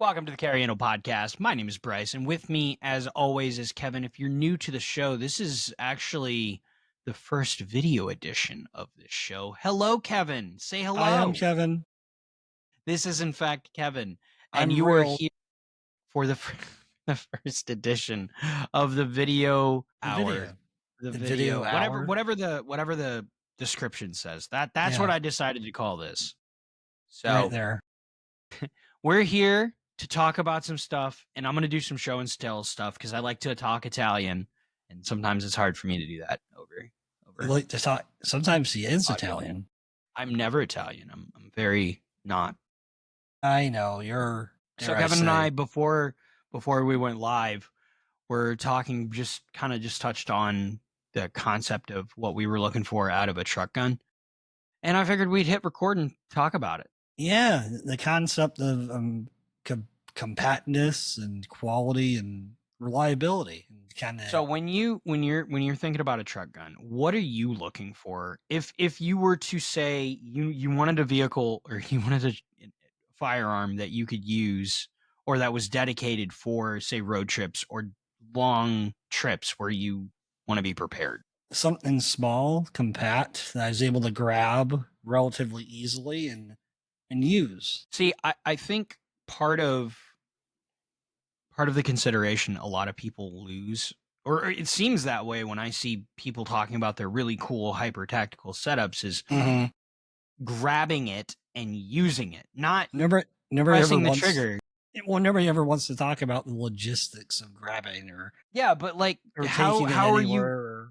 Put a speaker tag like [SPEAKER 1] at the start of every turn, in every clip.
[SPEAKER 1] Welcome to the Carriano Podcast. My name is Bryce, and with me, as always, is Kevin. If you're new to the show, this is actually the first video edition of this show. Hello, Kevin. Say hello.
[SPEAKER 2] I am Kevin.
[SPEAKER 1] This is, in fact, Kevin, and
[SPEAKER 2] I'm
[SPEAKER 1] you are
[SPEAKER 2] real.
[SPEAKER 1] here for the first edition of the video hour. The video, whatever the description says. That's what I decided to call this. So
[SPEAKER 2] right there.
[SPEAKER 1] We're here to talk about some stuff, and I'm going to do some show and tell stuff because I like to talk Italian, and sometimes it's hard for me to do that over.
[SPEAKER 2] I like to talk. Sometimes he is
[SPEAKER 1] audio.
[SPEAKER 2] Italian.
[SPEAKER 1] I'm never Italian. I'm very not.
[SPEAKER 2] I know you're.
[SPEAKER 1] So Kevin and I, before we went live, we're talking, just touched on the concept of what we were looking for out of a truck gun, and I figured we'd hit record and talk about it.
[SPEAKER 2] Yeah, the concept of compactness and quality and reliability, kind of.
[SPEAKER 1] So when you're thinking about a truck gun, what are you looking for? If you were to say you wanted a vehicle or you wanted a firearm that you could use or that was dedicated for, say, road trips or long trips where you want to be prepared.
[SPEAKER 2] Something small, compact that I was able to grab relatively easily and use.
[SPEAKER 1] See, I think part of the consideration a lot of people lose, or it seems that way when I see people talking about their really cool hyper tactical setups, is grabbing it and using it, not
[SPEAKER 2] never
[SPEAKER 1] pressing the trigger.
[SPEAKER 2] Well, nobody ever wants to talk about the logistics of grabbing
[SPEAKER 1] but like how are you?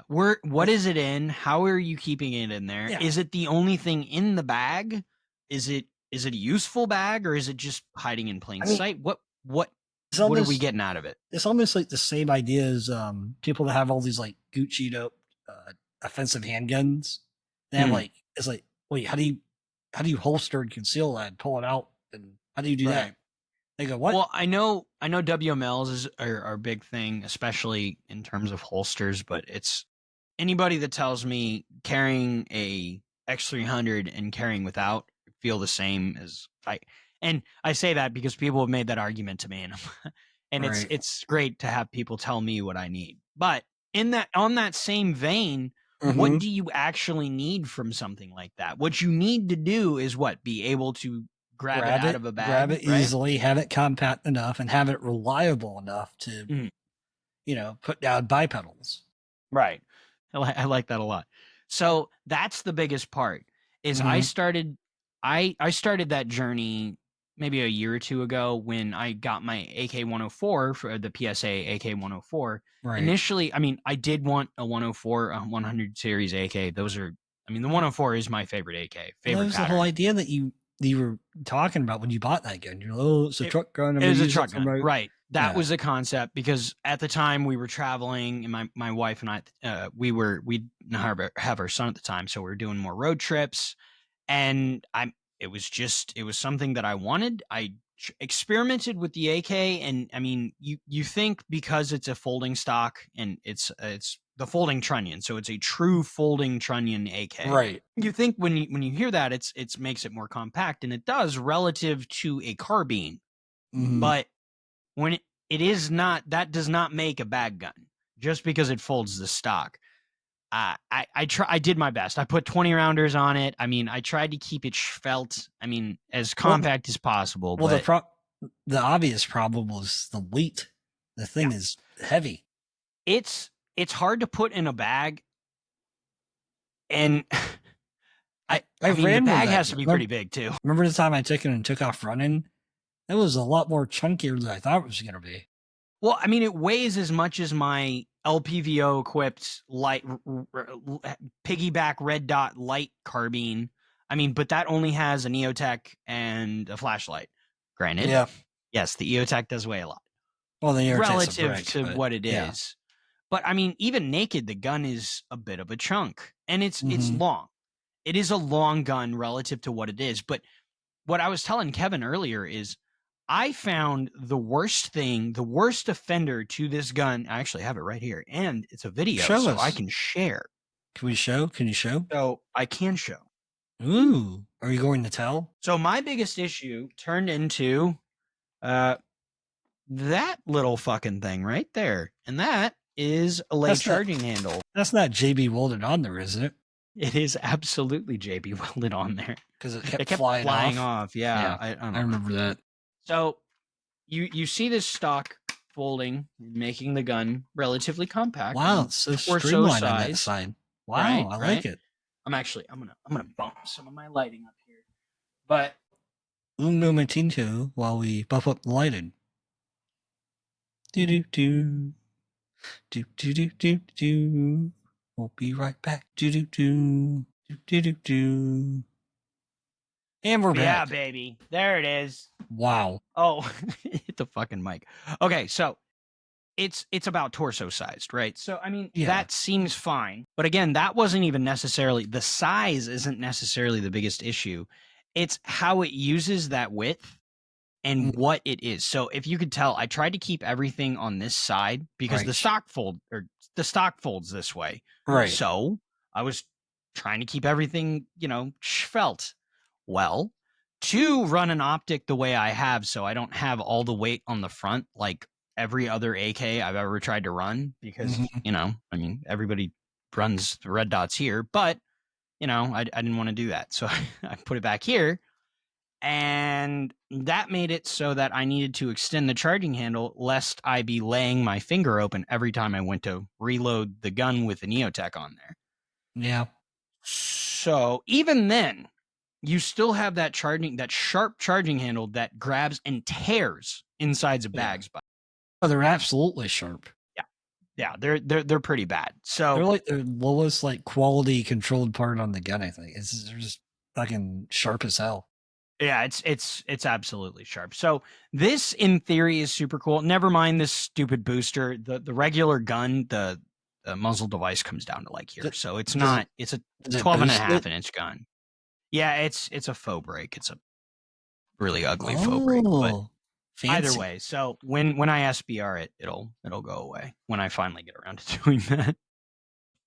[SPEAKER 1] What is it in? How are you keeping it in there? Yeah. Is it the only thing in the bag? Is it a useful bag, or is it just hiding in plain sight? What are we getting out of it?
[SPEAKER 2] It's almost like the same idea as people that have all these like Gucci offensive handguns. They have it's like, wait, how do you holster and conceal that and pull it out, and how do you do that? They go, what?
[SPEAKER 1] Well, I know WMLs are a big thing, especially in terms of holsters, but it's anybody that tells me carrying a X300 and carrying without feel the same as and I say that because people have made that argument to me, and it's great to have people tell me what I need. But on that same vein, what do you actually need from something like that? What you need to do is be able to grab it out of a bag,
[SPEAKER 2] grab it easily, have it compact enough, and have it reliable enough to, put down bipedals.
[SPEAKER 1] Right. I like that a lot. So that's the biggest part. Is I started that journey maybe a year or two ago when I got my AK-104 for the PSA AK-104.
[SPEAKER 2] Right.
[SPEAKER 1] Initially, I did want a 104, a 100 series AK. Those are, the 104 is my favorite AK.
[SPEAKER 2] That was the whole idea that you were talking about when you bought that gun. You're like, oh, it's a truck gun.
[SPEAKER 1] It was a truck gun, right? That was the concept, because at the time we were traveling, and my wife and I, we have our son at the time, so we were doing more road trips, and it was something that I wanted. I experimented with the AK, and you think because it's a folding stock and it's the folding trunnion, so it's a true folding trunnion AK.
[SPEAKER 2] Right.
[SPEAKER 1] You think when you hear that, it makes it more compact, and it does relative to a carbine, but when it is not, that does not make a bag gun just because it folds the stock. I did my best. I put 20 rounders on it. I tried to keep it felt, as compact as possible.
[SPEAKER 2] Well, the obvious problem was the weight. The thing is heavy.
[SPEAKER 1] It's hard to put in a bag, and the bag has to be pretty big too.
[SPEAKER 2] Remember the time I took it and took off running? It was a lot more chunkier than I thought it was going to be.
[SPEAKER 1] Well, it weighs as much as my LPVO equipped light piggyback red dot light carbine. But that only has an EOTech and a flashlight. Granted, yes, the EOTech does weigh a lot.
[SPEAKER 2] Well, the
[SPEAKER 1] relative to what it is. But even naked, the gun is a bit of a chunk, and it's long. It is a long gun relative to what it is. But what I was telling Kevin earlier is, I found the worst offender to this gun. I actually have it right here, and it's a video, so I can share.
[SPEAKER 2] Can we show? Can you show?
[SPEAKER 1] So I can show.
[SPEAKER 2] Ooh, are you going to tell?
[SPEAKER 1] So my biggest issue turned into Uh, that little fucking thing right there, and that is a lay
[SPEAKER 2] That's not-
[SPEAKER 1] charging handle.
[SPEAKER 2] That's not JB welded on there, is it?
[SPEAKER 1] It is absolutely JB welded on there.
[SPEAKER 2] Because it
[SPEAKER 1] It
[SPEAKER 2] kept flying off.
[SPEAKER 1] off. Yeah,
[SPEAKER 2] Yeah,
[SPEAKER 1] I don't
[SPEAKER 2] I
[SPEAKER 1] know.
[SPEAKER 2] remember that.
[SPEAKER 1] So you see this stock folding, making the gun relatively compact.
[SPEAKER 2] Wow,
[SPEAKER 1] and
[SPEAKER 2] it's so
[SPEAKER 1] torso
[SPEAKER 2] streamlined on that
[SPEAKER 1] size.
[SPEAKER 2] side. Wow,
[SPEAKER 1] Right,
[SPEAKER 2] I
[SPEAKER 1] right.
[SPEAKER 2] like it.
[SPEAKER 1] I'm gonna bump some of my lighting up here, but
[SPEAKER 2] Un momentito while we buff up the lighting. Do do do. Do do do do do. We'll be right back. Do do do. Do do do do. And we're
[SPEAKER 1] yeah,
[SPEAKER 2] back.
[SPEAKER 1] baby, there it is.
[SPEAKER 2] Wow.
[SPEAKER 1] Oh, hit the fucking mic. Okay, so it's about torso sized, right? So I mean,
[SPEAKER 2] Yeah.
[SPEAKER 1] that seems fine. But again, that wasn't even necessarily the size isn't necessarily the biggest issue. It's how it uses that width and
[SPEAKER 2] Mm.
[SPEAKER 1] what it is. So if you could tell, I tried to keep everything on this side because
[SPEAKER 2] Right.
[SPEAKER 1] the stock folds this way.
[SPEAKER 2] Right.
[SPEAKER 1] So I was trying to keep everything, svelte. Well, to run an optic the way I have, so I don't have all the weight on the front like every other AK I've ever tried to run, because
[SPEAKER 2] Mhm.
[SPEAKER 1] everybody runs the red dots here, but I didn't want to do that, so I put it back here, and that made it so that I needed to extend the charging handle lest I be laying my finger open every time I went to reload the gun with the Neotech on there.
[SPEAKER 2] Yeah.
[SPEAKER 1] So even then, you still have that sharp charging handle that grabs and tears insides of
[SPEAKER 2] Yeah.
[SPEAKER 1] bags.
[SPEAKER 2] Oh, they're absolutely sharp.
[SPEAKER 1] Yeah, they're pretty bad. So
[SPEAKER 2] They're like the lowest like quality controlled part on the gun, I think. They're just fucking sharp as hell.
[SPEAKER 1] yeah, it's absolutely sharp. So this in theory is super cool. Never mind this stupid booster. The regular gun, the muzzle device comes down to like here. So it's not it's a
[SPEAKER 2] Does it
[SPEAKER 1] 12 and a
[SPEAKER 2] boost
[SPEAKER 1] half
[SPEAKER 2] it?
[SPEAKER 1] inch gun. Yeah, it's a faux break. It's a really ugly faux break, but
[SPEAKER 2] Oh, fancy.
[SPEAKER 1] either way, so when I SBR it, it'll go away when I finally get around to doing that.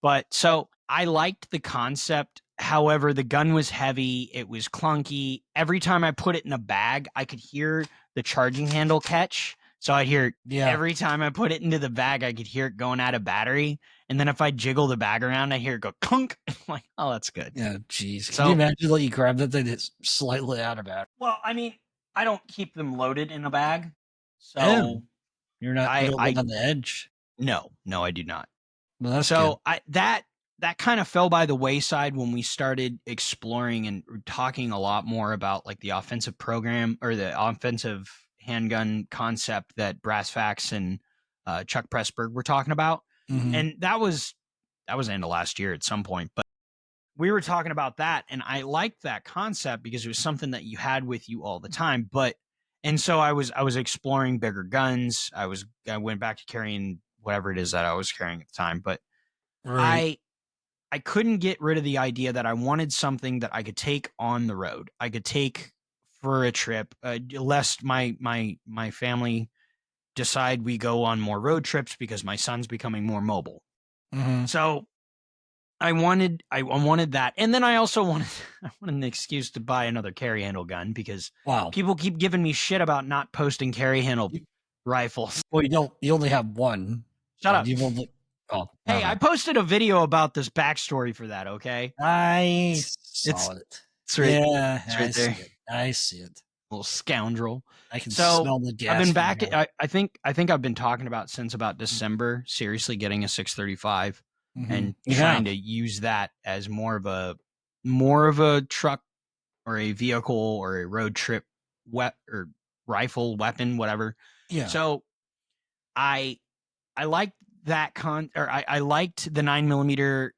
[SPEAKER 1] But so I liked the concept. However, the gun was heavy. It was clunky. Every time I put it in a bag, I could hear the charging handle catch. So I'd hear
[SPEAKER 2] Yeah.
[SPEAKER 1] every time I put it into the bag, I could hear it going out of battery. And then if I jiggle the bag around, I hear it go clunk. I'm like, oh, that's good.
[SPEAKER 2] Yeah, jeez. Can
[SPEAKER 1] So-
[SPEAKER 2] you imagine like you grab that thing that's slightly out of battery?
[SPEAKER 1] Well, I mean, I don't keep them loaded in a bag. So
[SPEAKER 2] Oh. You're not
[SPEAKER 1] I-
[SPEAKER 2] you don't live on the edge.
[SPEAKER 1] no, I do not.
[SPEAKER 2] Well, that's
[SPEAKER 1] So that kind of fell by the wayside when we started exploring and talking a lot more about like the offensive program or the offensive handgun concept that Brassfax and Chuck Pressburg were talking about.
[SPEAKER 2] good. Mhm.
[SPEAKER 1] And that was the end of last year at some point, but we were talking about that, and I liked that concept because it was something that you had with you all the time. And so I was exploring bigger guns. I went back to carrying whatever it is that I was carrying at the time, but
[SPEAKER 2] Right.
[SPEAKER 1] I couldn't get rid of the idea that I wanted something that I could take on the road. I could take for a trip, lest my family decide we go on more road trips because my son's becoming more mobile.
[SPEAKER 2] Mhm.
[SPEAKER 1] So I wanted that, and then I also wanted an excuse to buy another carry handle gun because
[SPEAKER 2] Wow.
[SPEAKER 1] people keep giving me shit about not posting carry handle rifles.
[SPEAKER 2] Well, you only have one.
[SPEAKER 1] Shut
[SPEAKER 2] and
[SPEAKER 1] up.
[SPEAKER 2] You've only
[SPEAKER 1] Hey, I posted a video about this backstory for that. Okay,
[SPEAKER 2] I saw
[SPEAKER 1] It's-
[SPEAKER 2] it.
[SPEAKER 1] it's right,
[SPEAKER 2] Yeah,
[SPEAKER 1] it's right
[SPEAKER 2] I
[SPEAKER 1] there.
[SPEAKER 2] see it. I see it.
[SPEAKER 1] little scoundrel.
[SPEAKER 2] I can
[SPEAKER 1] So,
[SPEAKER 2] smell the gas.
[SPEAKER 1] I've been
[SPEAKER 2] from
[SPEAKER 1] back.
[SPEAKER 2] here.
[SPEAKER 1] I think I've been talking about since about December. Seriously, getting a 635
[SPEAKER 2] Mhm.
[SPEAKER 1] and
[SPEAKER 2] You
[SPEAKER 1] trying
[SPEAKER 2] have.
[SPEAKER 1] to use that as more of a truck or a vehicle or a road trip or rifle weapon, whatever.
[SPEAKER 2] Yeah.
[SPEAKER 1] So I liked that I liked the 9mm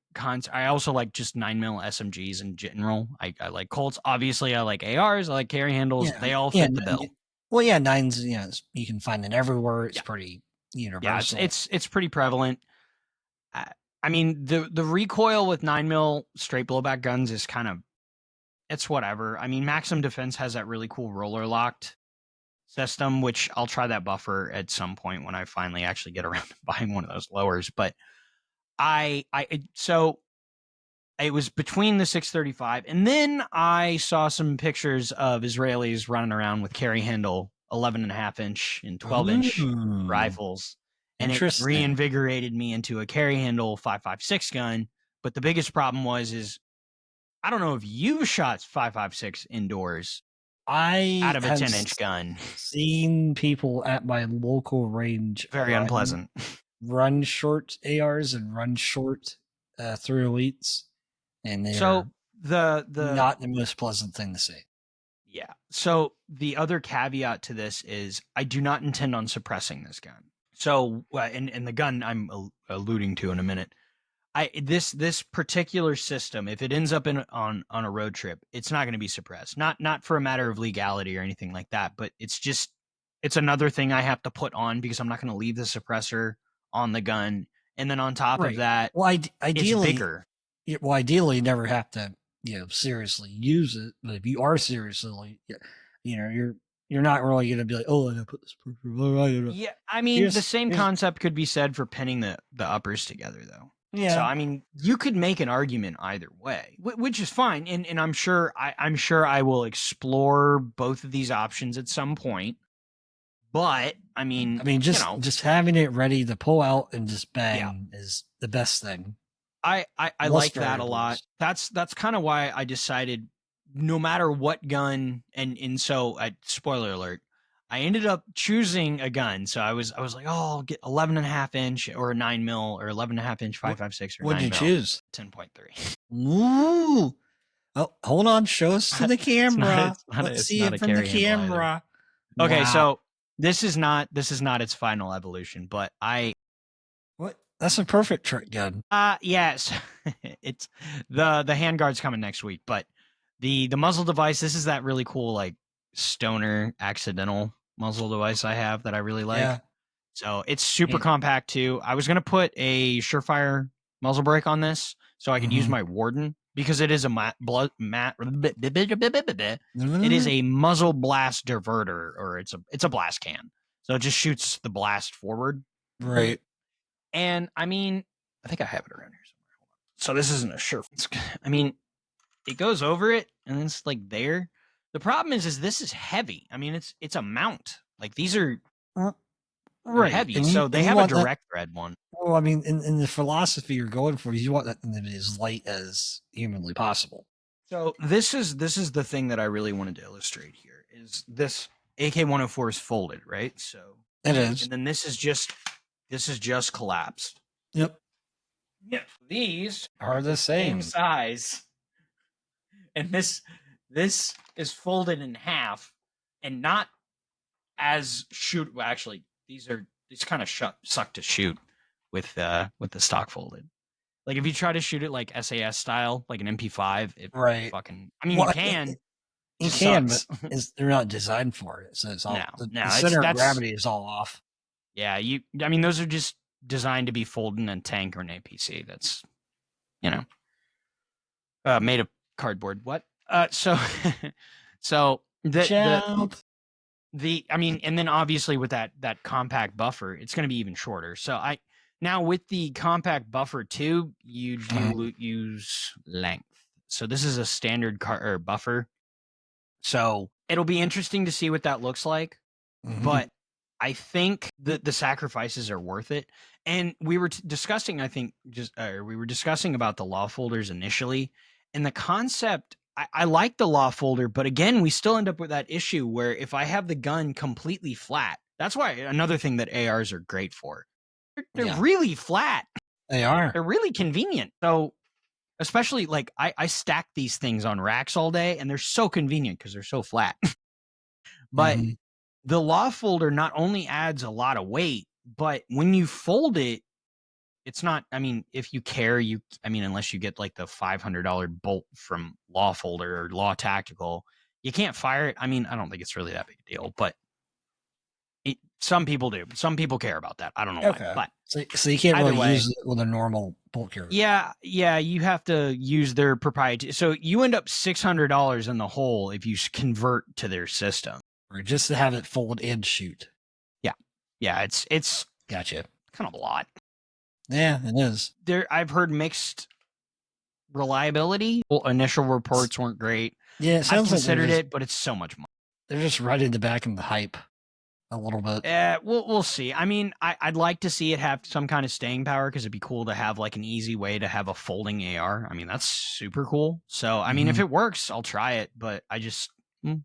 [SPEAKER 1] I also like just 9mm SMGs in general. I like Colts. Obviously, I like ARs. I like carry handles.
[SPEAKER 2] Yeah,
[SPEAKER 1] They all
[SPEAKER 2] yeah,
[SPEAKER 1] fit the bill.
[SPEAKER 2] Well, yeah, nines. Yeah, you can find it everywhere. It's
[SPEAKER 1] Yeah.
[SPEAKER 2] pretty
[SPEAKER 1] Yeah,
[SPEAKER 2] universal.
[SPEAKER 1] it's pretty prevalent. I mean, the recoil with 9mm straight blowback guns is kind of, it's whatever. I mean, Maxim Defense has that really cool roller locked system, which I'll try that buffer at some point when I finally actually get around to buying one of those lowers. But so it was between the 635, and then I saw some pictures of Israelis running around with carry handle 11.5 inch and 12-inch
[SPEAKER 2] Ooh,
[SPEAKER 1] rifles, and it
[SPEAKER 2] interesting.
[SPEAKER 1] reinvigorated me into a carry handle 5.56 gun. But the biggest problem is I don't know if you've shot 5.56 indoors
[SPEAKER 2] I
[SPEAKER 1] out of a
[SPEAKER 2] have
[SPEAKER 1] 10-inch gun.
[SPEAKER 2] seen people at my local range
[SPEAKER 1] Very unpleasant.
[SPEAKER 2] run short ARs and run short through elites, and they're
[SPEAKER 1] So the
[SPEAKER 2] not the most pleasant thing to see.
[SPEAKER 1] Yeah. So the other caveat to this is I do not intend on suppressing this gun. So and the gun I'm alluding to in a minute. This particular system, if it ends up on a road trip, it's not going to be suppressed. Not for a matter of legality or anything like that, but it's another thing I have to put on because I'm not going to leave the suppressor on the gun. And then on top of that,
[SPEAKER 2] well,
[SPEAKER 1] it's
[SPEAKER 2] ideally,
[SPEAKER 1] bigger.
[SPEAKER 2] Ideally, you never have to seriously use it. But if you are seriously, you're not really going to be like, oh, I gotta put this.
[SPEAKER 1] Yeah, I mean, the same concept could be said for pinning the uppers together, though.
[SPEAKER 2] Yeah.
[SPEAKER 1] So I mean, you could make an argument either way, which is fine, and I'm sure I will explore both of these options at some point. But I mean,
[SPEAKER 2] just having it ready to pull out and just bang is the best thing.
[SPEAKER 1] I like that a lot. That's kind of why I decided, no matter what gun, and so spoiler alert, I ended up choosing a gun. So I was like, oh, I'll get 11.5 inch or a 9 mil or 11.5 inch 5.56 or 9 mil.
[SPEAKER 2] What'd you choose?
[SPEAKER 1] 10.3.
[SPEAKER 2] Ooh. Oh, hold on. Show us to the camera. Let's see it from the camera.
[SPEAKER 1] Okay, so this is not its final evolution, but
[SPEAKER 2] what? That's a perfect trick gun.
[SPEAKER 1] Yes. It's the handguard's coming next week, but the muzzle device, this is that really cool like stoner accidental muzzle device I have that I really like. Yeah. So it's super compact too. I was gonna put a Surefire muzzle brake on this so I could use my Warden because it is a it is a muzzle blast diverter, or it's a blast can. So it just shoots the blast forward.
[SPEAKER 2] Right.
[SPEAKER 1] And I mean, I think I have it around here somewhere. So this isn't a sure. I mean, it goes over it and it's like there. The problem is this is heavy. I mean, it's a mount. Like these are heavy. And so they have a direct thread one.
[SPEAKER 2] Well, I mean, in the philosophy you're going for, you want that thing to be as light as humanly possible.
[SPEAKER 1] So this is the thing that I really wanted to illustrate here is this AK-104 is folded, right? So
[SPEAKER 2] it is.
[SPEAKER 1] And then this is just collapsed.
[SPEAKER 2] Yep.
[SPEAKER 1] Yeah. These
[SPEAKER 2] are the same
[SPEAKER 1] size. And this is folded in half and not as shoot. Well, actually, these kind of suck to shoot with the stock folded. Like if you try to shoot it like SAS style, like an MP5, it fucking. I mean, you can.
[SPEAKER 2] You can, but they're not designed for it. So it's all the center of gravity is all off.
[SPEAKER 1] Yeah, I mean, those are just designed to be folded in a tank or an APC. That's, made of cardboard. What? So I mean, and then obviously with that compact buffer, it's going to be even shorter. So now with the compact buffer tube, you do use length. So this is a standard buffer. So it'll be interesting to see what that looks like. But I think the sacrifices are worth it. And we were discussing, I think, we were discussing about the law folders initially, and the concept. I like the law folder, but again, we still end up with that issue where if I have the gun completely flat, that's why another thing that ARs are great for. They're really flat.
[SPEAKER 2] They are.
[SPEAKER 1] They're really convenient. So especially like I stack these things on racks all day, and they're so convenient because they're so flat. But the law folder not only adds a lot of weight, but when you fold it, it's not, I mean, if you care, unless you get like the $500 bolt from Law Folder or Law Tactical, you can't fire it. I mean, I don't think it's really that big a deal, but some people do. Some people care about that. I don't know why. But
[SPEAKER 2] so you can't really use it with a normal bolt carrier.
[SPEAKER 1] Yeah, you have to use their proprietary. So you end up $600 in the hole if you convert to their system.
[SPEAKER 2] Or just to have it fold and shoot.
[SPEAKER 1] Yeah, it's
[SPEAKER 2] gotcha.
[SPEAKER 1] Kind of a lot.
[SPEAKER 2] Yeah, it is.
[SPEAKER 1] I've heard mixed reliability. Well, initial reports weren't great.
[SPEAKER 2] Yeah,
[SPEAKER 1] I've considered it, but it's so much money.
[SPEAKER 2] They're just riding the back of the hype. a little bit.
[SPEAKER 1] We'll see. I mean, I'd like to see it have some kind of staying power because it'd be cool to have like an easy way to have a folding AR. I mean, that's super cool. So, I mean, if it works, I'll try it. But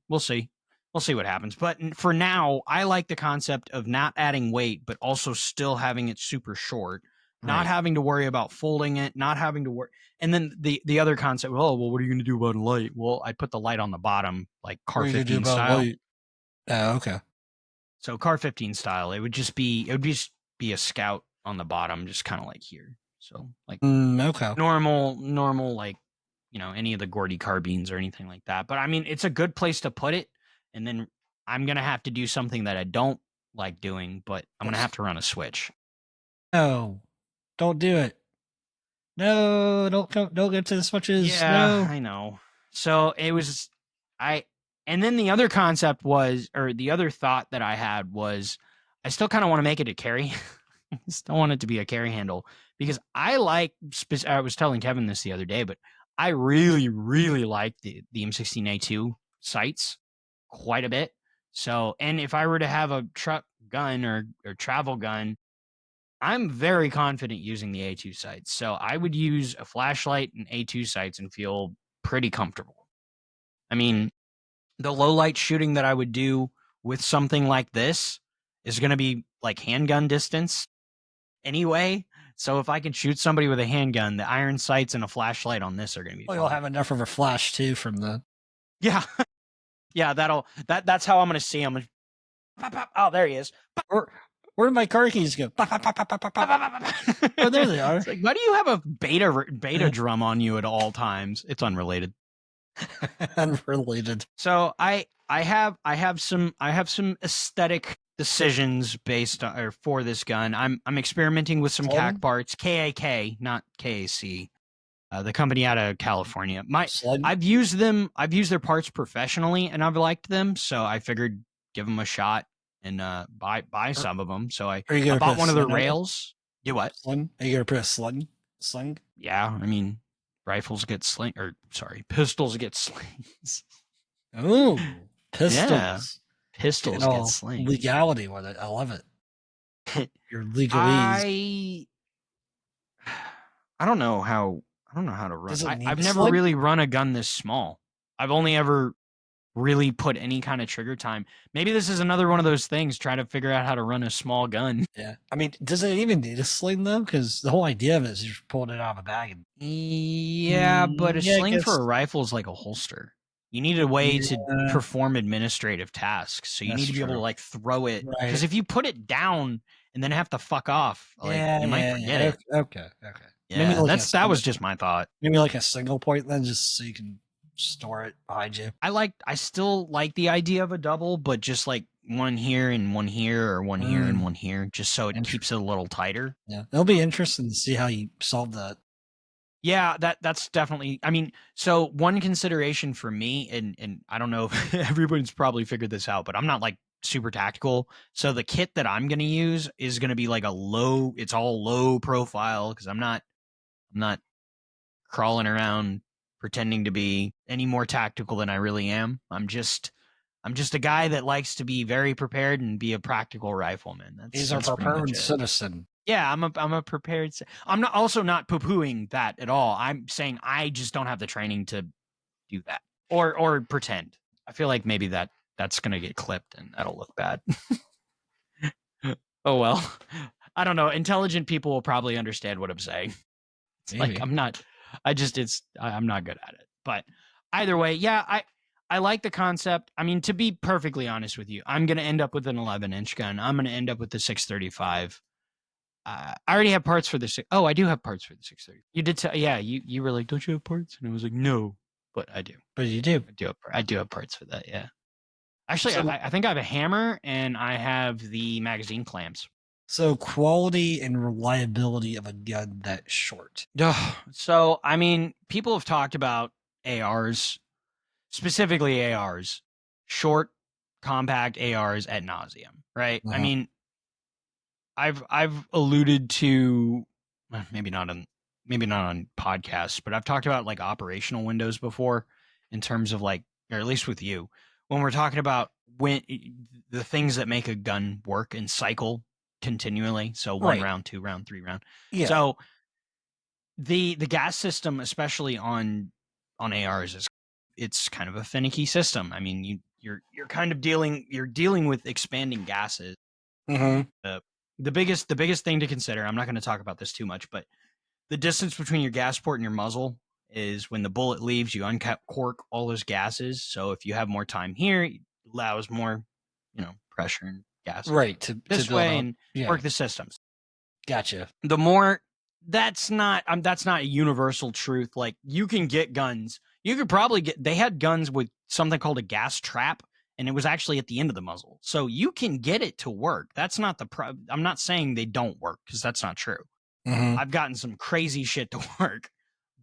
[SPEAKER 1] we'll see. We'll see what happens. But for now, I like the concept of not adding weight, but also still having it super short, not having to worry about folding it, not having to worry. And then the other concept, oh, well, what are you going to do about light? Well, I put the light on the bottom, like Car 15 style.
[SPEAKER 2] Light? Oh, okay.
[SPEAKER 1] So Car 15 style, it would just be a scout on the bottom, just kind of like here. So like
[SPEAKER 2] okay.
[SPEAKER 1] normal, like, you know, any of the Gordy carbines or anything like that. But I mean, it's a good place to put it. And then I'm going to have to do something that I don't like doing, but I'm going to have to run a switch.
[SPEAKER 2] No, don't do it. No, don't get to the switches.
[SPEAKER 1] Yeah,
[SPEAKER 2] no.
[SPEAKER 1] I know. So it was, and then the other concept was, or the other thought that I had was, I still kind of want to make it a carry. I still want it to be a carry handle because I was telling Kevin this the other day, but I really, really like the M16A2 sights quite a bit. So, and if I were to have a truck gun or travel gun, I'm very confident using the A2 sights. So I would use a flashlight and A2 sights and feel pretty comfortable. I mean, the low light shooting that I would do with something like this is going to be like handgun distance anyway. So if I can shoot somebody with a handgun, the iron sights and a flashlight on this are going to be.
[SPEAKER 2] Well, you'll have enough of a flash too from the.
[SPEAKER 1] Yeah, yeah. That's how I'm going to see him. Oh, there he is.
[SPEAKER 2] Where did my car keys go? Oh, there they are.
[SPEAKER 1] Like, why do you have a beta drum on you at all times? It's unrelated.
[SPEAKER 2] Unrelated.
[SPEAKER 1] So I have some aesthetic decisions based on, or for this gun. I'm experimenting with some CAC parts, KAK, not KAC. The company out of California. I've used their parts professionally and I've liked them, so I figured give them a shot and buy some of them. So I bought one of the rails. Do what?
[SPEAKER 2] Sling? Are you gonna put a sling?
[SPEAKER 1] Yeah, I mean, rifles get pistols get slings.
[SPEAKER 2] Oh, pistols.
[SPEAKER 1] Yeah, pistols get slings.
[SPEAKER 2] Legality with it. I love it. Your legalese.
[SPEAKER 1] I don't know how to run. I've never really run a gun this small. I've only ever really put any kind of trigger time. Maybe this is another one of those things, try to figure out how to run a small gun.
[SPEAKER 2] Yeah. I mean, does it even need a sling though? Because the whole idea of it is you're pulling it out of a bag.
[SPEAKER 1] Yeah, but a sling for a rifle is like a holster. You need a way to perform administrative tasks. So you need to be able to like throw it. Because if you put it down and then have to fuck off, like you might forget it.
[SPEAKER 2] Okay.
[SPEAKER 1] Yeah, maybe that was just my thought.
[SPEAKER 2] Maybe like a single point then, just so you can store it behind you.
[SPEAKER 1] I still like the idea of a double, but just like one here and one here, or one here and one here, just so it keeps it a little tighter.
[SPEAKER 2] Yeah, it'll be interesting to see how you solve that.
[SPEAKER 1] Yeah, that's definitely. I mean, so one consideration for me, and I don't know if everybody's probably figured this out, but I'm not like super tactical. So the kit that I'm gonna use is gonna be like it's all low profile because I'm not crawling around pretending to be any more tactical than I really am. I'm just a guy that likes to be very prepared and be a practical rifleman.
[SPEAKER 2] He's a prepared citizen.
[SPEAKER 1] Yeah, I'm a prepared. I'm not poo-pooing that at all. I'm saying I just don't have the training to do that or pretend. I feel like maybe that's gonna get clipped and that'll look bad. Oh well, I don't know. Intelligent people will probably understand what I'm saying. It's like I'm not good at it. But either way, yeah, I like the concept. I mean, to be perfectly honest with you, I'm going to end up with an 11-inch gun. I'm going to end up with the 635. I already have parts for the I do have parts for the 630. You did yeah, you were like, don't you have parts? And I was like, no, but I do.
[SPEAKER 2] But you do.
[SPEAKER 1] I do have parts for that, yeah. Actually, I think I have a hammer and I have the magazine clamps.
[SPEAKER 2] So quality and reliability of a gun that short.
[SPEAKER 1] So, I mean, people have talked about ARs, specifically ARs, short, compact ARs ad nauseum, right? I mean, I've alluded to maybe not on podcasts, but I've talked about like operational windows before in terms of like, or at least with you, when we're talking about the things that make a gun work and cycle continually. So one
[SPEAKER 2] Right.
[SPEAKER 1] round, 2 round, 3 round.
[SPEAKER 2] Yeah.
[SPEAKER 1] So the gas system, especially on ARs, it's kind of a finicky system. I mean, you're kind of dealing with expanding gases.
[SPEAKER 2] Mm-hmm.
[SPEAKER 1] The biggest thing to consider, I'm not going to talk about this too much, but the distance between your gas port and your muzzle is when the bullet leaves, you uncork all those gases. So if you have more time here, it allows more, pressure and gas
[SPEAKER 2] Right. To
[SPEAKER 1] this
[SPEAKER 2] build
[SPEAKER 1] way
[SPEAKER 2] up.
[SPEAKER 1] and
[SPEAKER 2] Yeah.
[SPEAKER 1] work the systems.
[SPEAKER 2] Gotcha.
[SPEAKER 1] The more that's not a universal truth. Like, you can get guns. You could probably they had guns with something called a gas trap, and it was actually at the end of the muzzle. So you can get it to work. That's not I'm not saying they don't work, because that's not true.
[SPEAKER 2] Mm-hmm.
[SPEAKER 1] I've gotten some crazy shit to work,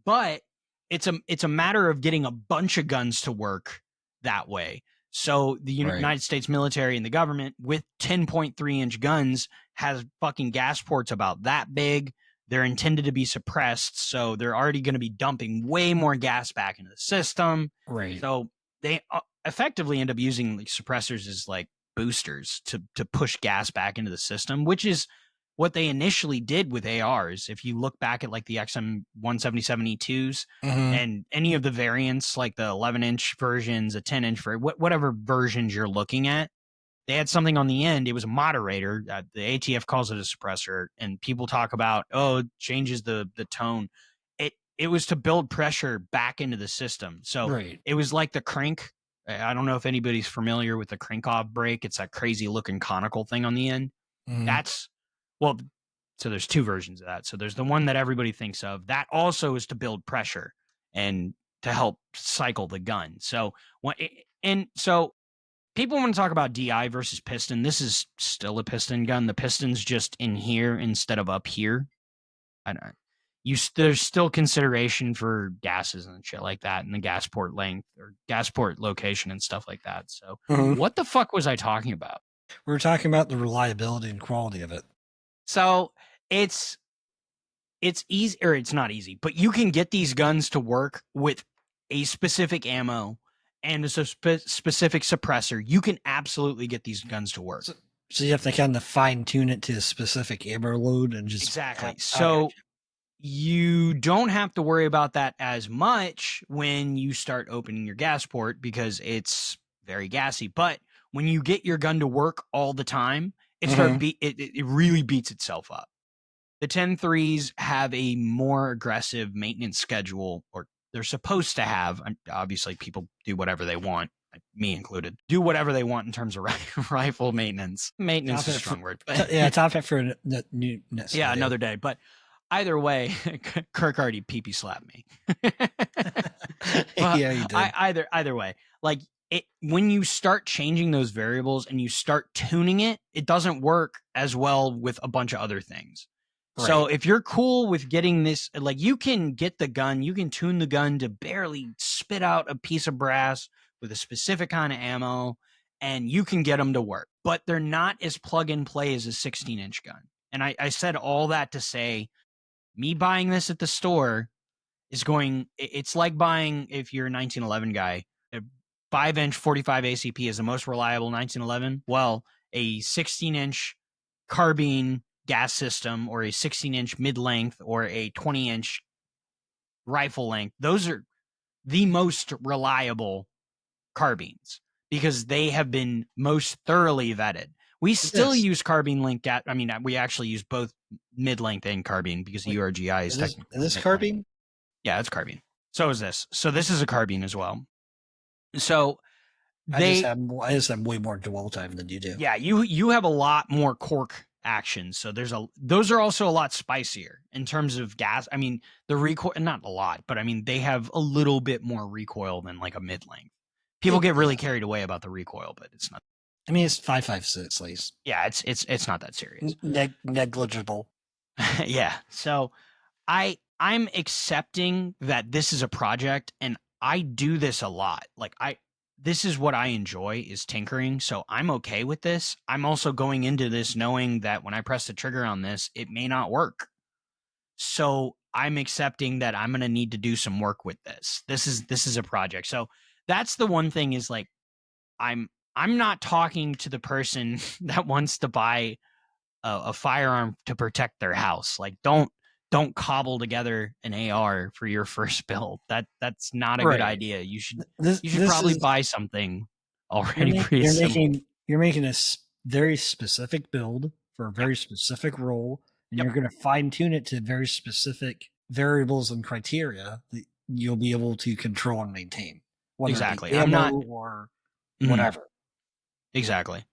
[SPEAKER 1] but it's a matter of getting a bunch of guns to work that way. So the United States military and the government with 10.3-inch guns has fucking gas ports about that big. They're intended to be suppressed, so they're already going to be dumping way more gas back into the system.
[SPEAKER 2] Right.
[SPEAKER 1] So they effectively end up using like suppressors as like boosters to push gas back into the system, which is what they initially did with ARs. If you look back at like the XM 177E2s and any of the variants, like the 11-inch versions, a 10-inch whatever versions you're looking at, they had something on the end. It was a moderator. The ATF calls it a suppressor, and people talk about, it changes the tone. It was to build pressure back into the system. So it was like the crank. I don't know if anybody's familiar with the crank-off brake. It's that crazy looking conical thing on the end. That's so there's two versions of that. So there's the one that everybody thinks of. That also is to build pressure and to help cycle the gun. So so people want to talk about DI versus piston. This is still a piston gun. The piston's just in here instead of up here. I don't. There's still consideration for gases and shit like that, and the gas port length or gas port location and stuff like that. So what the fuck was I talking about?
[SPEAKER 2] We were talking about the reliability and quality of it.
[SPEAKER 1] So it's easy, or it's not easy, but you can get these guns to work with a specific ammo and a specific suppressor. You can absolutely get these guns to work.
[SPEAKER 2] So you have to kind of fine tune it to a specific ammo load and just
[SPEAKER 1] exactly. So you don't have to worry about that as much when you start opening your gas port, because it's very gassy. But when you get your gun to work all the time, it really beats itself up. The 10.3s have a more aggressive maintenance schedule, or they're supposed to have. Obviously, people do whatever they want, me included, do whatever they want in terms of rifle maintenance. Maintenance is a strong word. But
[SPEAKER 2] yeah, topic for new.
[SPEAKER 1] Yeah, another day. But either way, Kirk already pee slapped me.
[SPEAKER 2] Yeah, he did.
[SPEAKER 1] Either way, like when you start changing those variables and you start tuning it, it doesn't work as well with a bunch of other things. Right. So if you're cool with getting this, like, you can get the gun, you can tune the gun to barely spit out a piece of brass with a specific kind of ammo, and you can get them to work. But they're not as plug and play as a 16-inch gun. And I said all that to say, me buying this at the store it's like buying, if you're a 1911 guy, a 5-inch 45 ACP is the most reliable 1911. Well, a 16-inch carbine gas system, or a 16-inch mid-length, or a 20-inch rifle length, those are the most reliable carbines because they have been most thoroughly vetted. We still use carbine length. We actually use both mid-length and carbine because the URGI is technically.
[SPEAKER 2] Is this carbine?
[SPEAKER 1] Yeah, it's carbine. So is this. So this is a carbine as well. So
[SPEAKER 2] I just have way more dwell time than you do.
[SPEAKER 1] Yeah, you have a lot more cork action. So those are also a lot spicier in terms of gas. I mean, the recoil, not a lot, but I mean, they have a little bit more recoil than like a mid-length. People get really carried away about the recoil, but it's not.
[SPEAKER 2] I mean, it's 5.56 least.
[SPEAKER 1] Yeah, it's not that serious.
[SPEAKER 2] Negligible.
[SPEAKER 1] Yeah. So I'm accepting that this is a project, and I do this a lot. Like this is what I enjoy, is tinkering. So I'm okay with this. I'm also going into this knowing that when I press the trigger on this, it may not work. So I'm accepting that I'm going to need to do some work with this. This is a project. So that's the one thing, is like, I'm not talking to the person that wants to buy a firearm to protect their house. Like, don't cobble together an AR for your first build. That's not a good
[SPEAKER 2] Right.
[SPEAKER 1] idea. You should
[SPEAKER 2] This
[SPEAKER 1] probably
[SPEAKER 2] is
[SPEAKER 1] buy something
[SPEAKER 2] you're,
[SPEAKER 1] already
[SPEAKER 2] ma-
[SPEAKER 1] pre-assembled.
[SPEAKER 2] you're making a very specific build for a very specific role, and
[SPEAKER 1] Yep.
[SPEAKER 2] you're going to fine tune it to very specific variables and criteria that you'll be able to control and maintain. Whether
[SPEAKER 1] Exactly.
[SPEAKER 2] it be
[SPEAKER 1] I'm not
[SPEAKER 2] ammo or
[SPEAKER 1] Mhm.
[SPEAKER 2] whatever.
[SPEAKER 1] Exactly.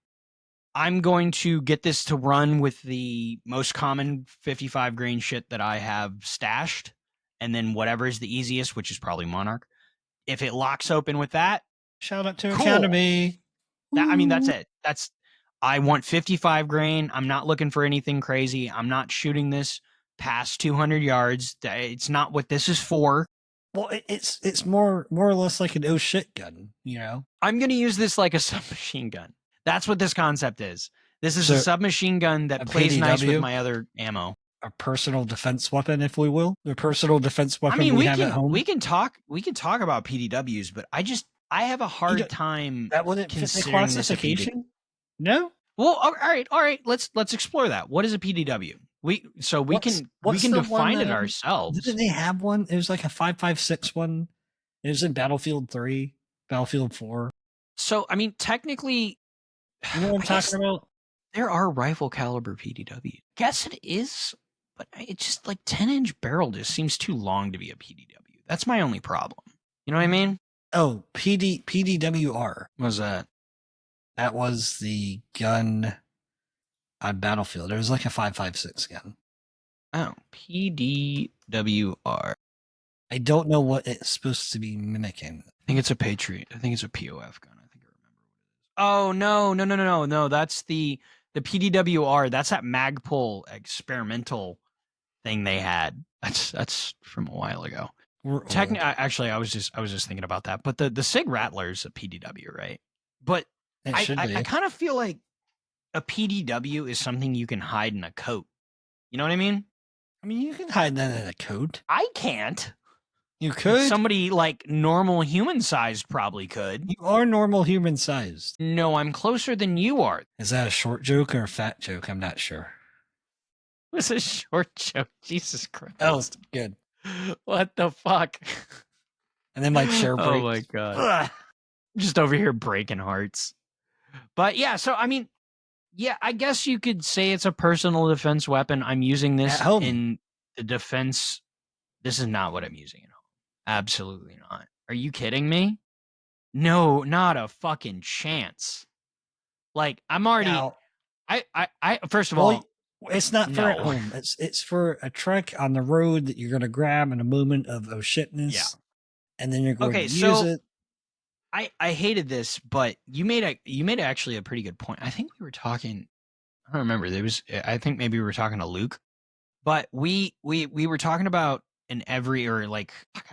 [SPEAKER 1] I'm going to get this to run with the most common 55 grain shit that I have stashed, and then whatever is the easiest, which is probably Monarch. If it locks open with that,
[SPEAKER 2] Shout out to
[SPEAKER 1] cool.
[SPEAKER 2] Academy.
[SPEAKER 1] That's it. I want 55 grain. I'm not looking for anything crazy. I'm not shooting this past 200 yards. It's not what this is for.
[SPEAKER 2] Well, it's more or less like an oh shit gun, you know.
[SPEAKER 1] I'm going to use this like a submachine gun. That's what this concept is. This is a submachine gun that plays nice with my other ammo.
[SPEAKER 2] A personal defense weapon, if we will. The personal defense weapon we have at home.
[SPEAKER 1] We can talk about PDWs, but I have a hard time.
[SPEAKER 2] That wouldn't fit the classification. No.
[SPEAKER 1] Well, all right. Let's explore that. What is a PDW? We can define it ourselves.
[SPEAKER 2] Didn't they have one? It was like a 5.56 one. It was in Battlefield 3, Battlefield 4.
[SPEAKER 1] So I mean, technically,
[SPEAKER 2] you know what I'm talking about?
[SPEAKER 1] There are rifle caliber PDW. Guess it is, but it's just like 10-inch barrel just seems too long to be a PDW. That's my only problem. You know what I mean?
[SPEAKER 2] Oh, PDWR.
[SPEAKER 1] What was that?
[SPEAKER 2] That was the gun on Battlefield. It was like a 5.56 gun.
[SPEAKER 1] Oh, PDWR.
[SPEAKER 2] I don't know what it's supposed to be mimicking.
[SPEAKER 1] I think it's a Patriot. I think it's a POF gun. I think I remember what it is. Oh, no. That's the PDWR. That's that Magpul experimental thing they had. That's from a while ago. Actually, I was just thinking about that. But the Sig Rattler's a PDW, right? But I kind of feel like a PDW is something you can hide in a coat. You know what I mean?
[SPEAKER 2] I mean, you can hide that in a coat.
[SPEAKER 1] I can't.
[SPEAKER 2] You could.
[SPEAKER 1] Somebody like normal human sized probably could.
[SPEAKER 2] You are normal human sized.
[SPEAKER 1] No, I'm closer than you are.
[SPEAKER 2] Is that a short joke or a fat joke? I'm not sure.
[SPEAKER 1] It was a short joke. Jesus Christ.
[SPEAKER 2] Oh, good.
[SPEAKER 1] What the fuck?
[SPEAKER 2] And then my chair breaks.
[SPEAKER 1] Oh my god. Just over here breaking hearts. But yeah, so I mean, yeah, I guess you could say it's a personal defense weapon. I'm using this in the defense. This is not what I'm using at home. Absolutely not. Are you kidding me? No, not a fucking chance. Like, I'm already I first of all,
[SPEAKER 2] it's not for at home. It's for a trek on the road that you're gonna grab in a moment of oh shitness. Yeah. And then you're going to use it.
[SPEAKER 1] I hated this, but you made actually a pretty good point. I think we were talking, I don't remember. I think maybe we were talking to Luke, but we were talking about I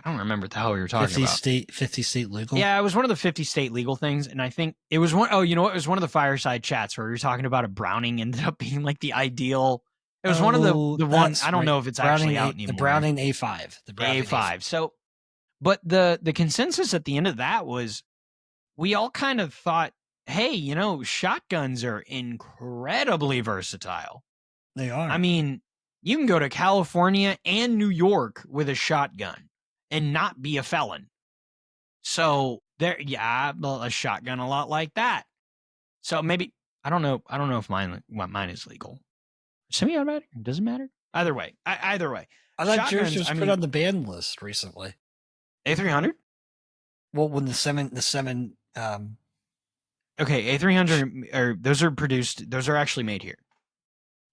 [SPEAKER 1] don't remember the hell we were talking about.
[SPEAKER 2] 50 state legal.
[SPEAKER 1] Yeah, it was one of the 50 state legal things, and I think it was one. Oh, you know what? It was one of the fireside chats where we were talking about a Browning ended up being like the ideal. It was one of the ones. I don't know if it's actually out anymore.
[SPEAKER 2] The Browning A5.
[SPEAKER 1] The A5. So, but the consensus at the end of that was, we all kind of thought, hey, shotguns are incredibly versatile.
[SPEAKER 2] They are.
[SPEAKER 1] I mean, you can go to California and New York with a shotgun and not be a felon. So a shotgun a lot like that. So maybe I don't know if mine is legal. Semi-automatic, doesn't matter. Either way.
[SPEAKER 2] I thought yours was put on the ban list recently.
[SPEAKER 1] A300?
[SPEAKER 2] Well, when the seven
[SPEAKER 1] okay, A300 those are produced. Those are actually made here.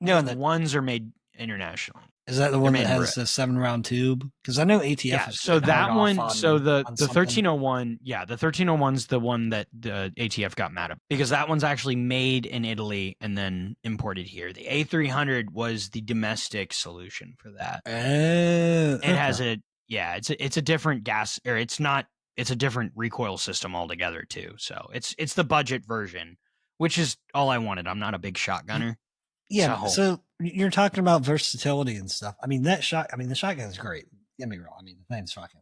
[SPEAKER 1] No, the ones are made internationally.
[SPEAKER 2] Is that the one that has the 7-round tube? Because I know ATF.
[SPEAKER 1] Yeah, so that one. So the 1301. Yeah, the 1301's the one that the ATF got mad at, because that one's actually made in Italy and then imported here. The A300 was the domestic solution for that. It has it's a different gas, or it's not. It's a different recoil system altogether too. So it's the budget version, which is all I wanted. I'm not a big shotgunner.
[SPEAKER 2] Yeah. So you're talking about versatility and stuff. I mean, the shotgun is great. Get me wrong. I mean, the thing's fucking.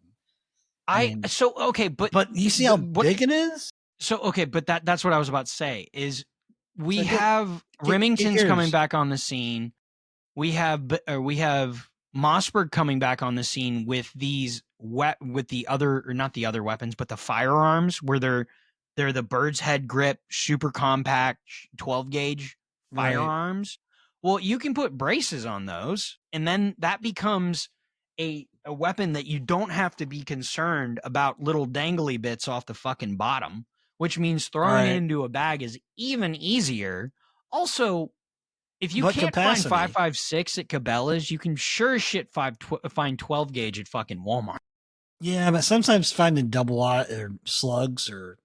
[SPEAKER 1] but
[SPEAKER 2] you see how big it is?
[SPEAKER 1] So okay, but that's what I was about to say is we
[SPEAKER 2] So
[SPEAKER 1] have
[SPEAKER 2] get
[SPEAKER 1] Remington's coming
[SPEAKER 2] yours.
[SPEAKER 1] back on the scene. We have Mossberg coming back on the scene with these with the other, or not the other weapons, but the firearms where they're the bird's head grip, super compact 12 gauge
[SPEAKER 2] Right.
[SPEAKER 1] firearms. Well, you can put braces on those, and then that becomes a weapon that you don't have to be concerned about little dangly bits off the fucking bottom, which means throwing it
[SPEAKER 2] Right.
[SPEAKER 1] into a bag is even easier. Also, if you
[SPEAKER 2] What
[SPEAKER 1] can't find
[SPEAKER 2] capacity?
[SPEAKER 1] 5.56 at Cabela's, you can sure as shit find 12 gauge at fucking Walmart.
[SPEAKER 2] Yeah, but sometimes finding double aught or slugs, or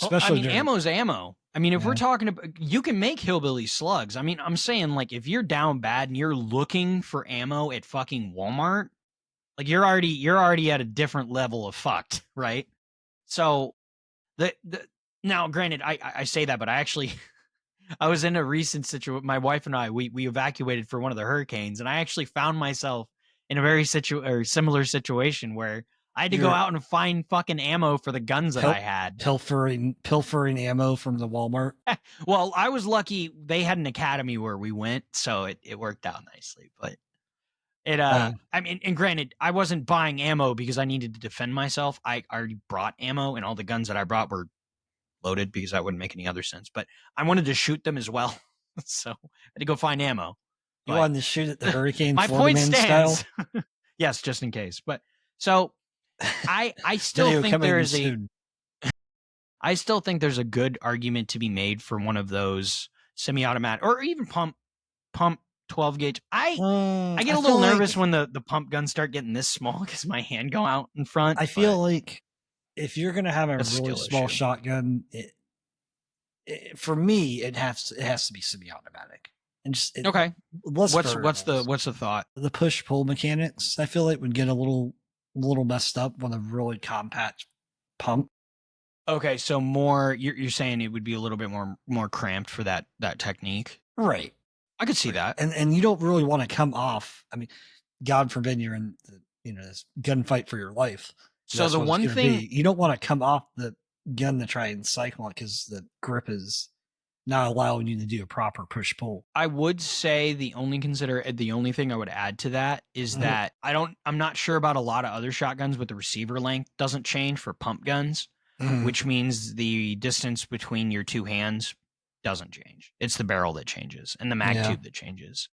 [SPEAKER 1] Well, I
[SPEAKER 2] especially
[SPEAKER 1] mean,
[SPEAKER 2] during,
[SPEAKER 1] ammo's ammo. I mean, if we're
[SPEAKER 2] yeah,
[SPEAKER 1] talking about, you can make hillbilly slugs. I mean, I'm saying, like, if you're down bad and you're looking for ammo at fucking Walmart, like you're already at a different level of fucked, right? So the now, granted, I say that, but I actually I was in a recent situation. My wife and I, we evacuated for one of the hurricanes, and I actually found myself in a very similar situation where I had to go
[SPEAKER 2] you're
[SPEAKER 1] out and find fucking ammo for the guns that I had.
[SPEAKER 2] pilfering ammo from the Walmart.
[SPEAKER 1] Well, I was lucky they had an academy where we went, so it worked out nicely. But I mean, and granted, I wasn't buying ammo because I needed to defend myself. I already brought ammo, and all the guns that I brought were loaded because that wouldn't make any other sense. But I wanted to shoot them as well, so I had to go find ammo.
[SPEAKER 2] You
[SPEAKER 1] But
[SPEAKER 2] wanted to shoot at the hurricane
[SPEAKER 1] my
[SPEAKER 2] Florida
[SPEAKER 1] point
[SPEAKER 2] man style.
[SPEAKER 1] stands. Yes, just in case. But so I still
[SPEAKER 2] Video
[SPEAKER 1] think there
[SPEAKER 2] coming
[SPEAKER 1] is
[SPEAKER 2] soon.
[SPEAKER 1] I still think there's a good argument to be made for one of those semi-automatic or even pump 12 gauge. I get a little
[SPEAKER 2] feel
[SPEAKER 1] nervous
[SPEAKER 2] like
[SPEAKER 1] when the pump guns start getting this small because my hand go out in front.
[SPEAKER 2] I
[SPEAKER 1] But
[SPEAKER 2] feel like if you're gonna have a
[SPEAKER 1] that's a
[SPEAKER 2] really
[SPEAKER 1] skill
[SPEAKER 2] small
[SPEAKER 1] issue.
[SPEAKER 2] shotgun, for me it has to be semi-automatic, and just
[SPEAKER 1] Okay,
[SPEAKER 2] less
[SPEAKER 1] what's the thought?
[SPEAKER 2] the push pull mechanics. I feel like would get a little messed up with a really compact pump.
[SPEAKER 1] Okay, so more you're saying it would be a little bit more cramped for that technique.
[SPEAKER 2] Right.
[SPEAKER 1] I could see
[SPEAKER 2] Right.
[SPEAKER 1] that.
[SPEAKER 2] And you don't really want to come off. I mean, God forbid you're in the, this gunfight for your life.
[SPEAKER 1] So
[SPEAKER 2] That's
[SPEAKER 1] the
[SPEAKER 2] what it's
[SPEAKER 1] one
[SPEAKER 2] going to
[SPEAKER 1] thing
[SPEAKER 2] be. You don't want to come off the gun to try and cycle it because the grip is not allowing you to do a proper push pull.
[SPEAKER 1] I would say the only thing I would add to that is that I'm not sure about a lot of other shotguns, but the receiver length doesn't change for pump guns, which means the distance between your two hands doesn't change. It's the barrel that changes and the mag
[SPEAKER 2] Yeah.
[SPEAKER 1] tube that changes.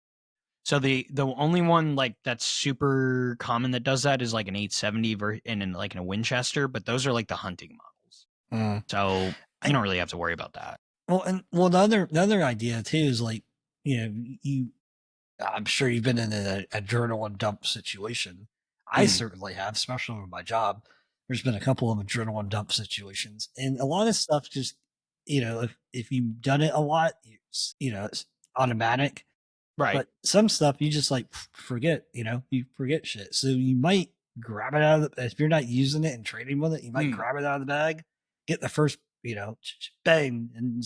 [SPEAKER 1] So the only one like that's super common that does that is like an 870 and in like in a Winchester, but those are like the hunting models. So you don't really have to worry about that.
[SPEAKER 2] Well, the other idea too is like, you I'm sure you've been in an adrenaline dump situation. I certainly have, especially with my job. There's been a couple of adrenaline dump situations, and a lot of stuff just, if you've done it a lot, it's automatic.
[SPEAKER 1] Right.
[SPEAKER 2] But some stuff you just like forget. You forget shit. So you might grab it out of the, if you're not using it and trading with it, you might grab it out of the bag, get the first, bang, and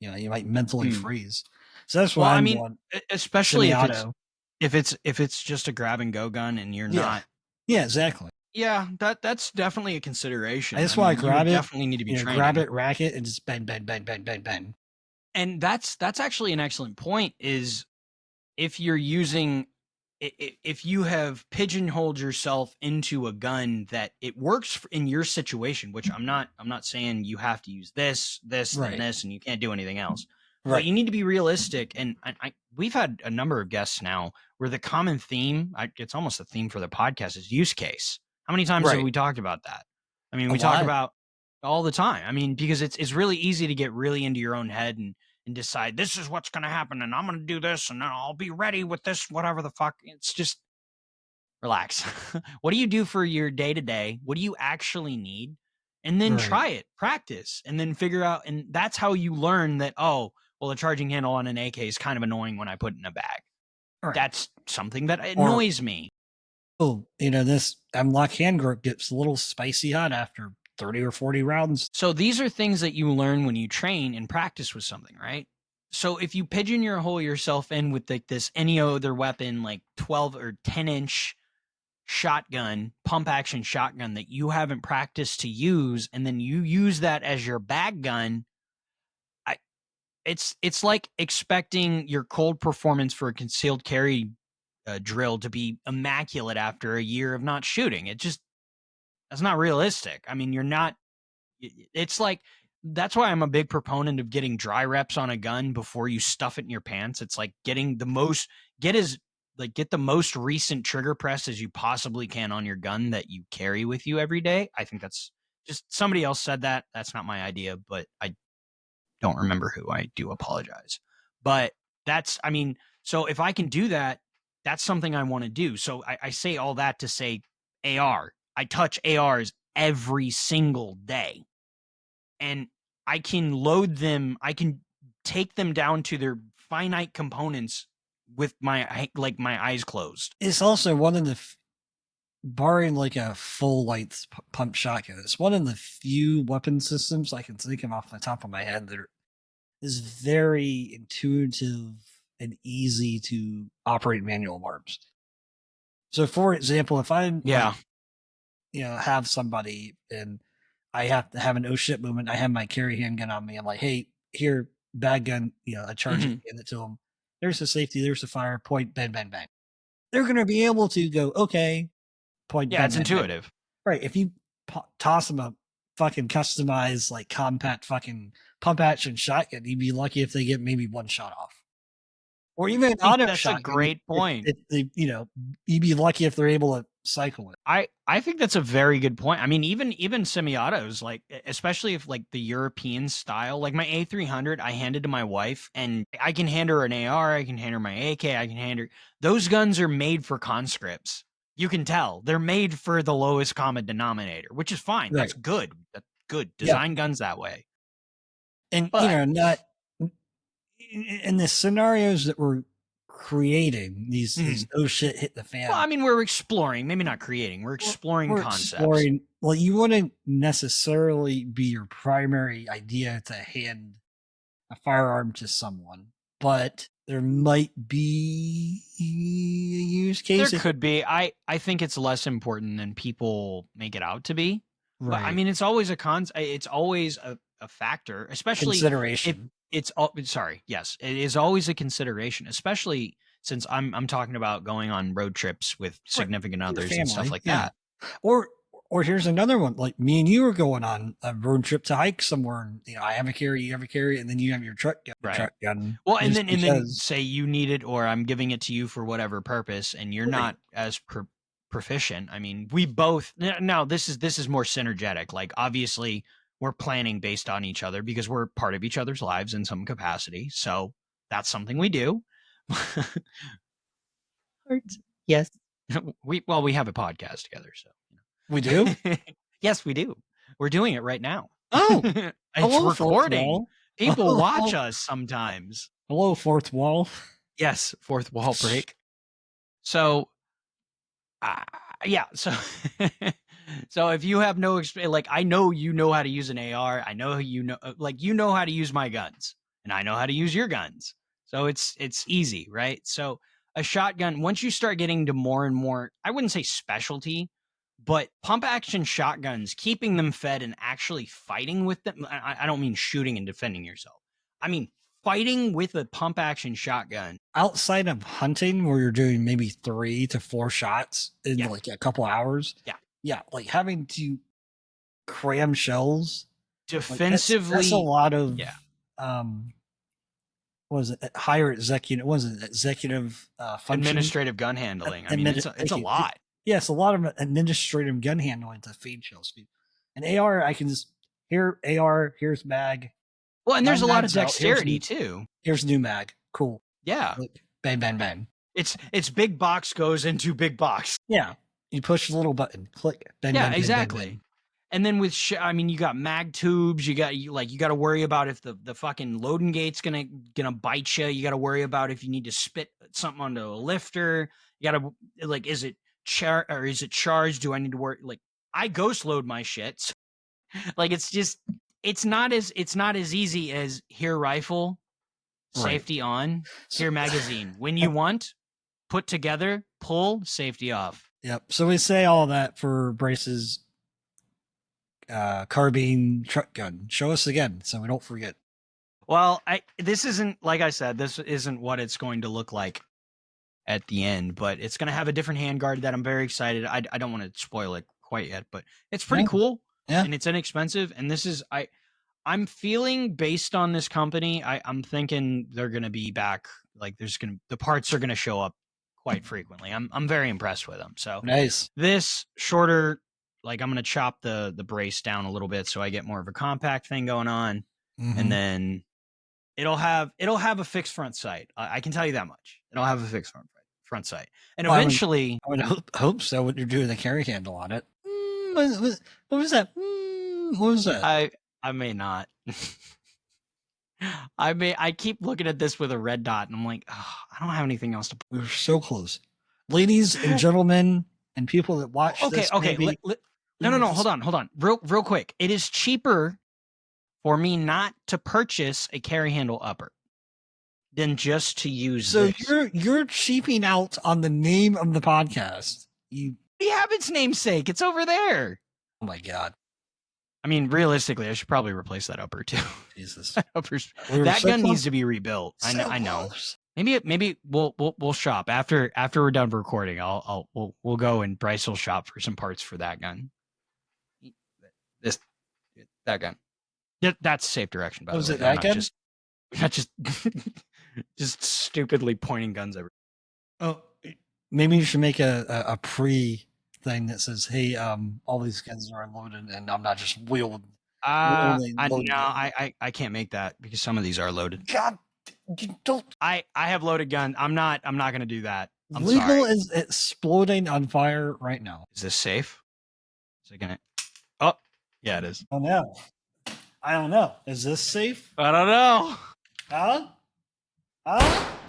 [SPEAKER 2] you might mentally freeze. So that's why I'm going
[SPEAKER 1] especially
[SPEAKER 2] semi-auto.
[SPEAKER 1] if it's just a grab and go gun and you're
[SPEAKER 2] Yeah.
[SPEAKER 1] not.
[SPEAKER 2] Yeah, exactly.
[SPEAKER 1] Yeah, that's definitely a consideration.
[SPEAKER 2] That's why I
[SPEAKER 1] you
[SPEAKER 2] grab
[SPEAKER 1] would
[SPEAKER 2] it.
[SPEAKER 1] definitely need to be trained.
[SPEAKER 2] Grab it, rack it, and just bang, bang, bang, bang, bang, bang.
[SPEAKER 1] And that's actually an excellent point. Is if you're using, if you have pigeonholed yourself into a gun that it works in your situation, which I'm not saying you have to use this,
[SPEAKER 2] Right.
[SPEAKER 1] and this, and you can't do anything else.
[SPEAKER 2] Right.
[SPEAKER 1] But you need to be realistic. And we've had a number of guests now where the common theme, it's almost a theme for the podcast, is use case. How many times have we talked about that? I mean, we talk about all the time. I mean, because it's really easy to get really into your own head and decide this is what's going to happen and I'm going to do this and then I'll be ready with this, whatever the fuck. It's just relax. What do you do for your day to day? What do you actually need? And then try it, practice, and then figure out. And that's how you learn that, oh, well, the charging handle on an AK is kind of annoying when I put it in a bag. Right. That's something that annoys me.
[SPEAKER 2] Oh, this M-LOK hand grip gets a little spicy hot after 30 or 40 rounds.
[SPEAKER 1] So these are things that you learn when you train and practice with something, right? So if you pigeonhole yourself in with like this any other weapon, like 12 or 10 inch shotgun, pump action shotgun that you haven't practiced to use, and then you use that as your bag gun, it's like expecting your cold performance for a concealed carry drill to be immaculate after a year of not shooting. That's not realistic. I mean, you're not. It's like that's why I'm a big proponent of getting dry reps on a gun before you stuff it in your pants. It's like getting the most get the most recent trigger press as you possibly can on your gun that you carry with you every day. I think that's just somebody else said that. That's not my idea, but I don't remember who. I do apologize. But I mean, so if I can do that, that's something I want to do. So I say all that to say AR. I touch ARs every single day. And I can load them, I can take them down to their finite components with my eyes closed.
[SPEAKER 2] It's also one of the barring like a full length pump shotgun, it's one of the few weapon systems I can think of off the top of my head that is very intuitive and easy to operate manual arms. So, for example, if I'm have somebody and I have to have an oh shit moment, I have my carry handgun on me. I'm like, hey, here, bag gun, I charge it, hand it to them. There's the safety, there's the fire, point, bang, bang, bang. They're going to be able to go, okay, point,
[SPEAKER 1] yeah, bang, it's bang, intuitive.
[SPEAKER 2] Bang. Right. If you toss them a fucking customized, like compact fucking pump action shotgun, you'd be lucky if they get maybe one shot off. Or even an auto
[SPEAKER 1] that's
[SPEAKER 2] shotgun.
[SPEAKER 1] That's a great point.
[SPEAKER 2] You'd be lucky if they're able to cycle it.
[SPEAKER 1] I think that's a very good point. I mean, even semi-autos, like especially if like the European style, like my A300, I handed to my wife, and I can hand her an AR, I can hand her my AK, I can hand her. Those guns are made for conscripts. You can tell they're made for the lowest common denominator, which is fine. Right. That's good. That's good. Design guns that way.
[SPEAKER 2] And not in the scenarios that we're creating, these oh shit hit the fan.
[SPEAKER 1] Well, I mean, we're exploring, maybe not creating. We're exploring concepts.
[SPEAKER 2] Well, you wouldn't necessarily be your primary idea to hand a firearm to someone, but there might be a use case.
[SPEAKER 1] There could be. I think it's less important than people make it out to be. Right. But, I mean, it's always it's always a factor, especially
[SPEAKER 2] consideration.
[SPEAKER 1] Yes, it is always a consideration, especially since I'm talking about going on road trips with significant others and stuff like that.
[SPEAKER 2] Or here's another one. Like me and you are going on a road trip to hike somewhere, and I have a carry, you have a carry, and then you have your truck gun.
[SPEAKER 1] Right.
[SPEAKER 2] Truck gun
[SPEAKER 1] well, and then say you need it, or I'm giving it to you for whatever purpose, and you're not as proficient. I mean, we both now this is more synergetic. Like obviously we're planning based on each other because we're part of each other's lives in some capacity. So that's something we do.
[SPEAKER 2] Yes.
[SPEAKER 1] We have a podcast together. So
[SPEAKER 2] we do.
[SPEAKER 1] Yes, we do. We're doing it right now.
[SPEAKER 2] Oh,
[SPEAKER 1] it's recording. People watch us sometimes.
[SPEAKER 2] Hello, fourth wall.
[SPEAKER 1] Yes. Fourth wall break. So, So, so if you have no experience, like I know you know how to use an AR, I know you know how to use my guns, and I know how to use your guns. So it's easy, right? So a shotgun, once you start getting to more and more, I wouldn't say specialty, but pump action shotguns, keeping them fed and actually fighting with them. I don't mean shooting and defending yourself. I mean fighting with a pump action shotgun.
[SPEAKER 2] Outside of hunting, where you're doing maybe 3 to 4 shots in like a couple hours. Yeah, like having to cram shells
[SPEAKER 1] defensively.
[SPEAKER 2] That's a lot of was it higher executive? Was it executive function?
[SPEAKER 1] Administrative gun handling? I mean, it's a lot.
[SPEAKER 2] Yes, a lot of administrative gun handling to feed shell speed. An AR, I can just here's mag.
[SPEAKER 1] Well, and there's a lot of dexterity too.
[SPEAKER 2] Here's new mag. Cool.
[SPEAKER 1] Yeah.
[SPEAKER 2] Like, bang, bang, bang.
[SPEAKER 1] It's big box goes into big box.
[SPEAKER 2] Yeah. You push the little button, click. Bang,
[SPEAKER 1] yeah,
[SPEAKER 2] bang,
[SPEAKER 1] exactly.
[SPEAKER 2] Bang, bang.
[SPEAKER 1] And then with you got mag tubes. You got to worry about if the fucking loading gate's gonna bite you. You got to worry about if you need to spit something onto a lifter. You got to like, is it charged? Do I need to work? Like, I ghost load my shit. So, like, it's not as easy as here rifle, safety on, here magazine. When you want, put together, pull, safety off.
[SPEAKER 2] Yep. So we say all that for Brace's carbine truck gun. Show us again so we don't forget.
[SPEAKER 1] Well, this isn't, like I said, this isn't what it's going to look like at the end, but it's going to have a different handguard that I'm very excited. I don't want to spoil it quite yet, but it's pretty cool.
[SPEAKER 2] Yeah.
[SPEAKER 1] And it's inexpensive. And this is, I'm feeling, based on this company, I'm thinking they're going to be back. Like the parts are going to show up quite frequently. I'm very impressed with them. So
[SPEAKER 2] Nice.
[SPEAKER 1] this shorter, like I'm going to chop the brace down a little bit so I get more of a compact thing going on.
[SPEAKER 2] Mhm.
[SPEAKER 1] And then it'll have a fixed front sight. I can tell you that much. It'll have a fixed front sight. And
[SPEAKER 2] Well,
[SPEAKER 1] eventually,
[SPEAKER 2] I would hope so. When you're doing the carry handle on it. What was that? What was that?
[SPEAKER 1] I may not. I keep looking at this with a red dot, and I'm like, oh, I don't have anything else to.
[SPEAKER 2] We're so close, ladies and gentlemen, and people that watch.
[SPEAKER 1] Okay,
[SPEAKER 2] this,
[SPEAKER 1] no. Hold on. Real quick. It is cheaper for me not to purchase a carry handle upper than just to use.
[SPEAKER 2] So
[SPEAKER 1] this.
[SPEAKER 2] you're cheaping out on the name of the podcast. We
[SPEAKER 1] have its namesake. It's over there.
[SPEAKER 2] Oh my god.
[SPEAKER 1] I mean, realistically, I should probably replace that upper too.
[SPEAKER 2] Jesus.
[SPEAKER 1] That gun needs to be rebuilt. I know. Maybe we'll shop after we're done recording. We'll go and Bryce will shop for some parts for that gun. That gun. That's safe direction. By the way,
[SPEAKER 2] it that gun?
[SPEAKER 1] Not just stupidly pointing guns everywhere.
[SPEAKER 2] Oh, maybe you should make a pre thing that says, "Hey, all these guns are unloaded, and I'm not just wielding."
[SPEAKER 1] I can't make that because some of these are loaded.
[SPEAKER 2] God, you don't.
[SPEAKER 1] I have loaded guns. I'm not going to do that. I'm
[SPEAKER 2] Legal
[SPEAKER 1] sorry.
[SPEAKER 2] is exploding on fire right now.
[SPEAKER 1] Is this safe? Is it gonna? Oh, yeah, it is.
[SPEAKER 2] Oh no. I don't know. Is this safe?
[SPEAKER 1] I don't know.
[SPEAKER 2] Huh?